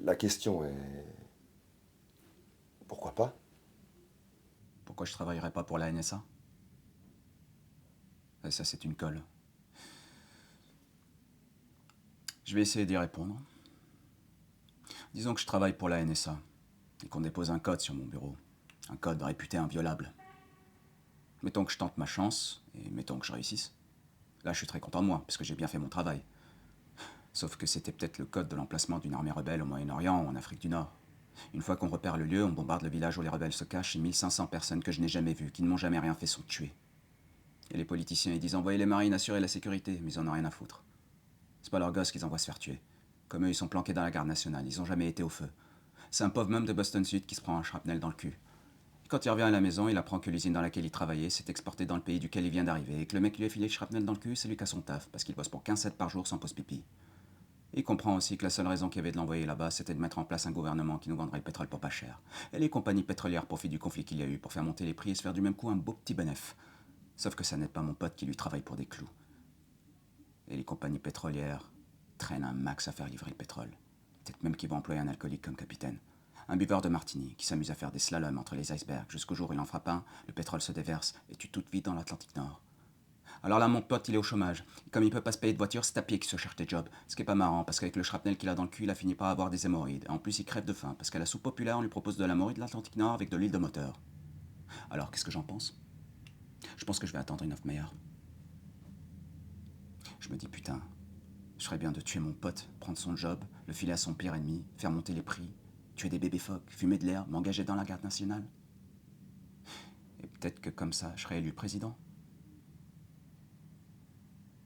La question est... Pourquoi pas? Pourquoi je travaillerais pas pour la NSA? Et ça, c'est une colle. Je vais essayer d'y répondre. Disons que je travaille pour la NSA et qu'on dépose un code sur mon bureau. Un code réputé inviolable. Mettons que je tente ma chance et mettons que je réussisse. Là, je suis très content de moi, parce que j'ai bien fait mon travail. Sauf que c'était peut-être le code de l'emplacement d'une armée rebelle au Moyen-Orient ou en Afrique du Nord. Une fois qu'on repère le lieu, on bombarde le village où les rebelles se cachent et 1500 personnes que je n'ai jamais vues, qui ne m'ont jamais rien fait, sont tuées. Et les politiciens, ils disent envoyer les marines assurer la sécurité, mais ils en ont rien à foutre. C'est pas leurs gosses qu'ils envoient se faire tuer. Comme eux, ils sont planqués dans la garde nationale, ils ont jamais été au feu. C'est un pauvre homme de Boston Sud qui se prend un shrapnel dans le cul. Et quand il revient à la maison, il apprend que l'usine dans laquelle il travaillait s'est exportée dans le pays duquel il vient d'arriver, et que le mec qui lui a filé le shrapnel dans le cul, c'est lui qui a son taf, parce qu'il bosse pour 15 sets par jour sans pause pipi. Il comprend aussi que la seule raison qu'il y avait de l'envoyer là-bas, c'était de mettre en place un gouvernement qui nous vendrait le pétrole pour pas cher. Et les compagnies pétrolières profitent du conflit qu'il y a eu pour faire monter les prix et se faire du même coup un beau petit bénéf. Sauf que ça n'aide pas mon pote qui lui travaille pour des clous. Et les compagnies pétrolières traînent un max à faire livrer le pétrole. Peut-être même qu'ils vont employer un alcoolique comme capitaine. Un buveur de martini qui s'amuse à faire des slaloms entre les icebergs jusqu'au jour où il en frappe un, le pétrole se déverse et tue toute vie dans l'Atlantique Nord. Alors là, mon pote, il est au chômage. Et comme il peut pas se payer de voiture, c'est à pied qu'il se cherche des jobs. Ce qui est pas marrant, parce qu'avec le shrapnel qu'il a dans le cul, il a fini par avoir des hémorroïdes. Et en plus, il crève de faim, parce qu'à la soupe populaire, on lui propose de la morue de l'Atlantique Nord avec de l'huile de moteur. Alors, qu'est-ce que j'en pense? Je pense que je vais attendre une offre meilleure. Je me dis, putain, je ferais bien de tuer mon pote, prendre son job, le filer à son pire ennemi, faire monter les prix, tuer des bébés phoques, fumer de l'air, m'engager dans la garde nationale. Et peut-être que comme ça, je serais élu président.